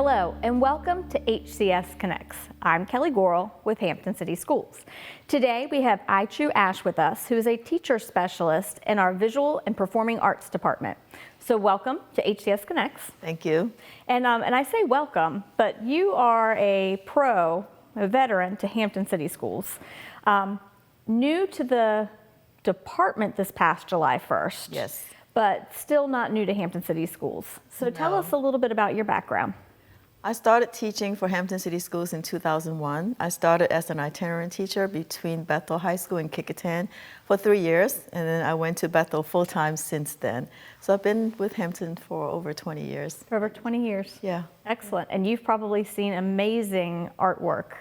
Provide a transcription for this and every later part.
Hello and welcome to HCS Connects. I'm Kelly Gorel with Hampton City Schools. Today we have Choo Ashe with us, who is a teacher specialist in our Visual and Performing Arts Department. So welcome to HCS Connects. Thank you. And I say welcome, but you are a veteran to Hampton City Schools. New to the department this past July 1st. Yes. But still not new to Hampton City Schools. So tell us a little bit about your background. I started teaching for Hampton City Schools in 2001. I started as an itinerant teacher between Bethel High School and Kecoughtan for 3 years, and then I went to Bethel full-time since then. So I've been with Hampton for over 20 years. For over 20 years? Yeah. Excellent. And you've probably seen amazing artwork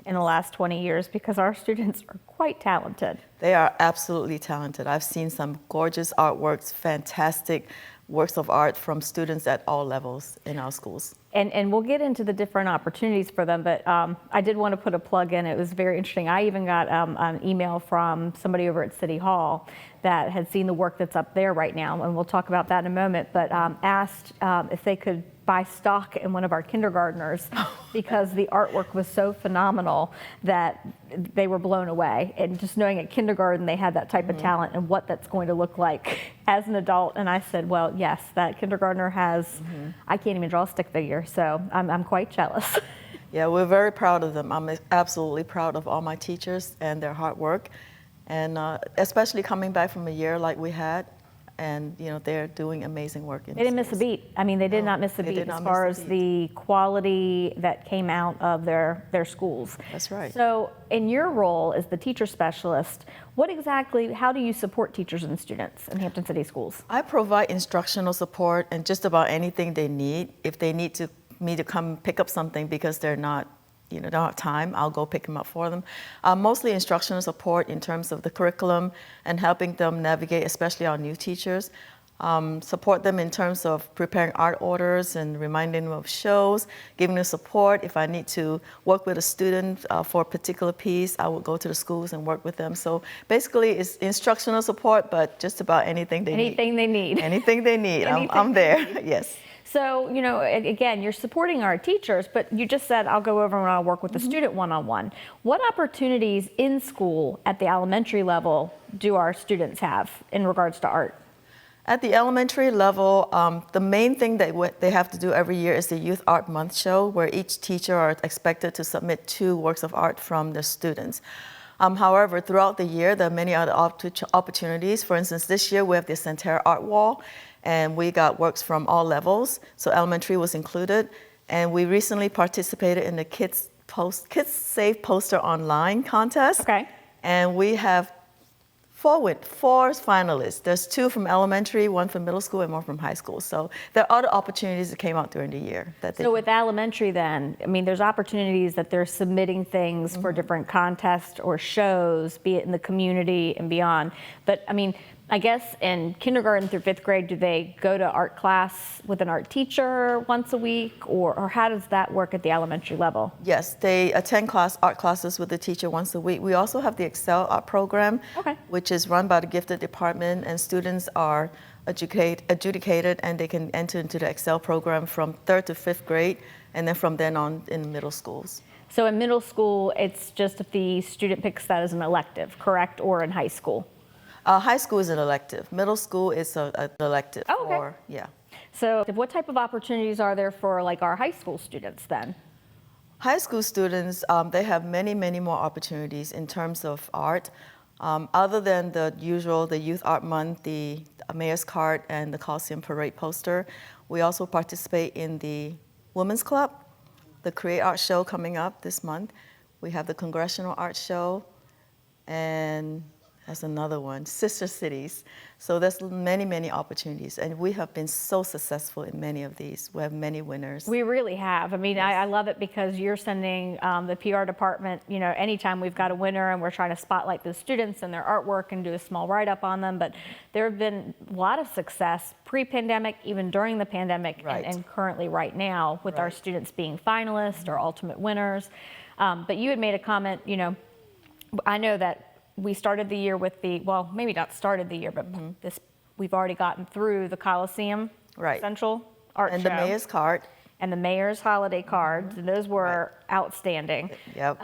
in the last 20 years because our students are quite talented. They are absolutely talented. I've seen some gorgeous artworks, fantastic works of art from students at all levels in our schools. And we'll get into the different opportunities for them, but I did want to put a plug in. It was very interesting. I even got an email from somebody over at City Hall that had seen the work that's up there right now, and we'll talk about that in a moment, but asked if they could buy stock in one of our kindergartners because the artwork was so phenomenal that they were blown away. And just knowing at kindergarten they had that type of talent and what that's going to look like as an adult. And I said, well, yes, that kindergartner has, I can't even draw a stick figure, so I'm quite jealous. Yeah, we're very proud of them. I'm absolutely proud of all my teachers and their hard work. And especially coming back from a year like we had, and you know, they're doing amazing work in They didn't miss a beat. I mean, they did not miss a beat as far as the quality that came out of their schools. That's right. So in your role as the teacher specialist, how do you support teachers and students in Hampton City Schools? I provide instructional support and just about anything they need. If they need me to come pick up something because they're not, don't have time, I'll go pick them up for them. Mostly instructional support in terms of the curriculum and helping them navigate, especially our new teachers. Support them in terms of preparing art orders and reminding them of shows, giving them support. If I need to work with a student for a particular piece, I will go to the schools and work with them. So basically it's instructional support, but just about anything they need. Anything they need. Anything they need, I'm there, yes. So, again, you're supporting our teachers, but you just said, I'll go over and I'll work with the student one-on-one. What opportunities in school at the elementary level do our students have in regards to art? At the elementary level, the main thing that they have to do every year is the Youth Art Month show, where each teacher are expected to submit 2 works of art from their students. However, throughout the year, there are many other opportunities. For instance, this year we have the Centera Art Wall, and we got works from all levels, so elementary was included. And we recently participated in the Kids Save Poster Online contest. Okay. And we have 4 finalists. There's 2 from elementary, 1 from middle school, and 1 from high school. So there are other opportunities that came out during the year. So with elementary then, I mean, there's opportunities that they're submitting things for different contests or shows, be it in the community and beyond. But I mean, I guess in kindergarten through 5th grade, do they go to art class with an art teacher once a week, or how does that work at the elementary level? Yes, they attend art classes with the teacher once a week. We also have the Excel art program, which is run by the gifted department, and students are adjudicated and they can enter into the Excel program from 3rd to 5th grade, and then from then on in middle schools. So in middle school, it's just if the student picks that as an elective, correct, or in high school? High school is an elective. Middle school is an elective. Oh, okay. Yeah. So what type of opportunities are there for like our high school students then? High school students, they have many, many more opportunities in terms of art. Other than the usual, the Youth Art Month, the Mayor's Card, and the Coliseum Parade poster, we also participate in the Women's Club, the Create Art Show coming up this month. We have the Congressional Art Show, and that's another one, Sister Cities. So there's many, many opportunities, and we have been so successful in many of these. We have many winners. We really have. I mean, yes. I love it because you're sending the PR department, anytime we've got a winner and we're trying to spotlight the students and their artwork and do a small write-up on them. But there have been a lot of success pre-pandemic, even during the pandemic, and currently right now with our students being finalists or ultimate winners. But you had made a comment, I know that we started the year with maybe not started the year, but we've already gotten through the Coliseum Central Art Show. And the Mayor's Card. and the mayor's holiday cards, and those were outstanding. Yep.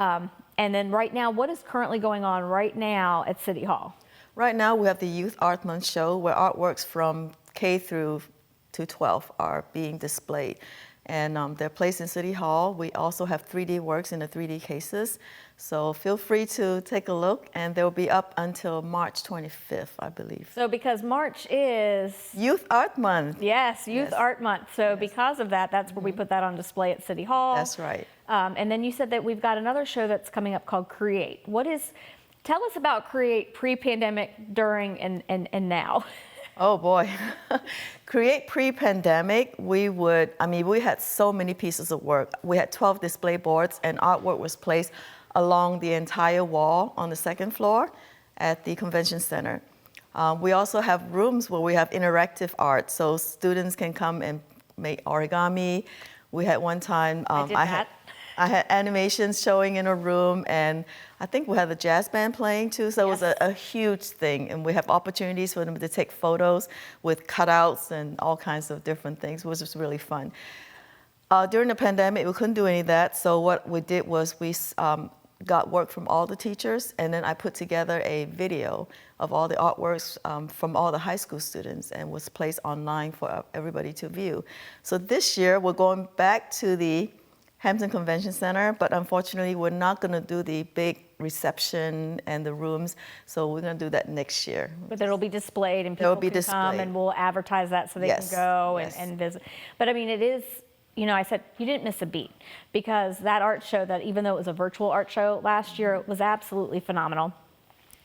And then right now, what is currently going on right now at City Hall? Right now, we have the Youth Art Month show where artworks from K through to 12 are being displayed. And they're placed in City Hall. We also have 3D works in the 3D cases. So feel free to take a look, and they'll be up until March 25th, I believe. So because March is... Youth Art Month. Yes, Youth Art Month. So because of that, that's where we put that on display at City Hall. That's right. And then you said that we've got another show that's coming up called Create. Tell us about Create pre-pandemic, during, and now. Oh boy. Create pre-pandemic, we had so many pieces of work. We had 12 display boards, and artwork was placed along the entire wall on the second floor at the convention center. We also have rooms where we have interactive art, so students can come and make origami. We had one time, I had animations showing in a room, and I think we had a jazz band playing too, so it was a huge thing. And we have opportunities for them to take photos with cutouts and all kinds of different things, which was really fun. During the pandemic, we couldn't do any of that, so what we did was we got work from all the teachers, and then I put together a video of all the artworks from all the high school students, and was placed online for everybody to view. So this year, we're going back to the Hampton Convention Center, but unfortunately, we're not going to do the big reception and the rooms, so we're going to do that next year. But it'll be displayed, and people can come, and we'll advertise that so they can go and visit. But I mean, it is, I said, you didn't miss a beat, because that art show, that even though it was a virtual art show last year, it was absolutely phenomenal.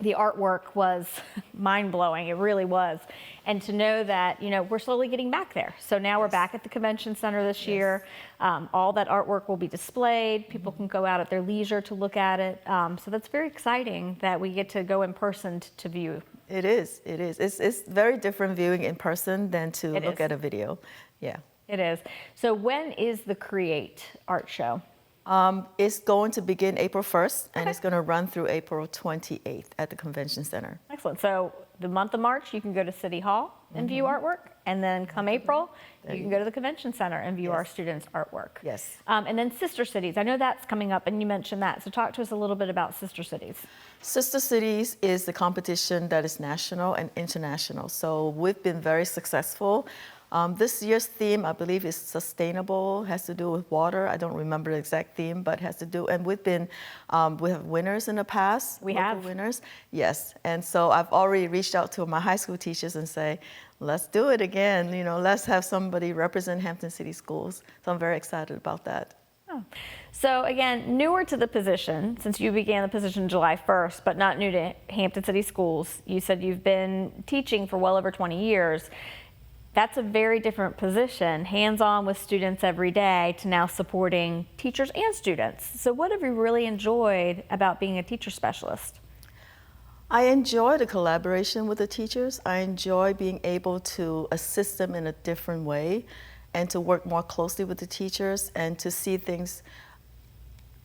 The artwork was mind-blowing, it really was. And to know that, we're slowly getting back there. So now we're back at the convention center this year. All that artwork will be displayed. People can go out at their leisure to look at it. So that's very exciting that we get to go in person to view. It is. It's very different viewing in person than to look at a video. Yeah. It is. So when is the Create art show? It's going to begin April 1st, and it's going to run through April 28th at the Convention Center. Excellent. So the month of March, you can go to City Hall and view artwork, and then come April, you can go to the Convention Center and view our students' artwork. Yes. And then Sister Cities. I know that's coming up, and you mentioned that. So talk to us a little bit about Sister Cities. Sister Cities is the competition that is national and international. So we've been very successful. This year's theme, I believe, is sustainable, has to do with water. I don't remember the exact theme, but has to do, and we have winners in the past. We have winners, yes. And so I've already reached out to my high school teachers and say, let's do it again. Let's have somebody represent Hampton City Schools. So I'm very excited about that. Oh. So again, newer to the position, since you began the position July 1st, but not new to Hampton City Schools. You said you've been teaching for well over 20 years. That's a very different position, hands-on with students every day, to now supporting teachers and students. So what have you really enjoyed about being a teacher specialist? I enjoy the collaboration with the teachers. I enjoy being able to assist them in a different way, and to work more closely with the teachers, and to see things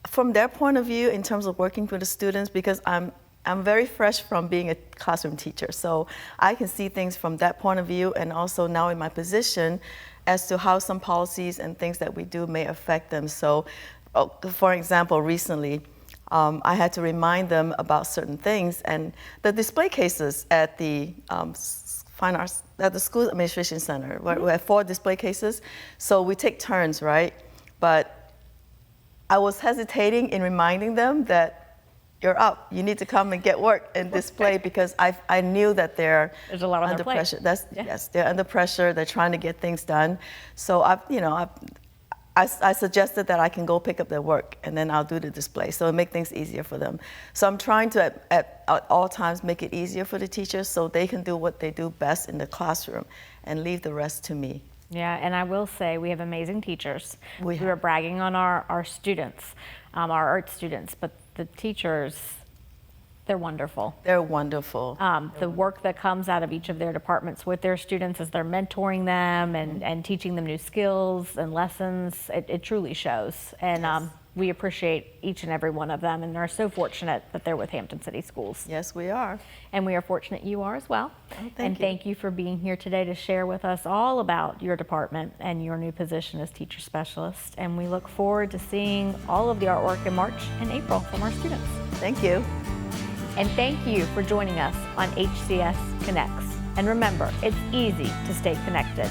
from their point of view in terms of working with the students, because I'm very fresh from being a classroom teacher, so I can see things from that point of view, and also now in my position as to how some policies and things that we do may affect them. So, for example, recently, I had to remind them about certain things, and the display cases at the Fine Arts, at the School Administration Center, where we have 4 display cases, so we take turns, right? But I was hesitating in reminding them that you're up. You need to come and get work and display, because I knew that there's a lot on under their plate. pressure. Yes, they're under pressure. They're trying to get things done. So I suggested that I can go pick up their work, and then I'll do the display. So it make things easier for them. So I'm trying to at all times make it easier for the teachers, so they can do what they do best in the classroom and leave the rest to me. Yeah, and I will say we have amazing teachers. We were bragging on our students, our art students, but the teachers, they're wonderful. They're wonderful. The work that comes out of each of their departments with their students as they're mentoring them and teaching them new skills and lessons, it truly shows. And we appreciate each and every one of them, and are so fortunate that they're with Hampton City Schools. Yes, we are. And we are fortunate you are as well. Thank you. Thank you for being here today to share with us all about your department and your new position as teacher specialist. And we look forward to seeing all of the artwork in March and April from our students. Thank you. And thank you for joining us on HCS Connects. And remember, it's easy to stay connected.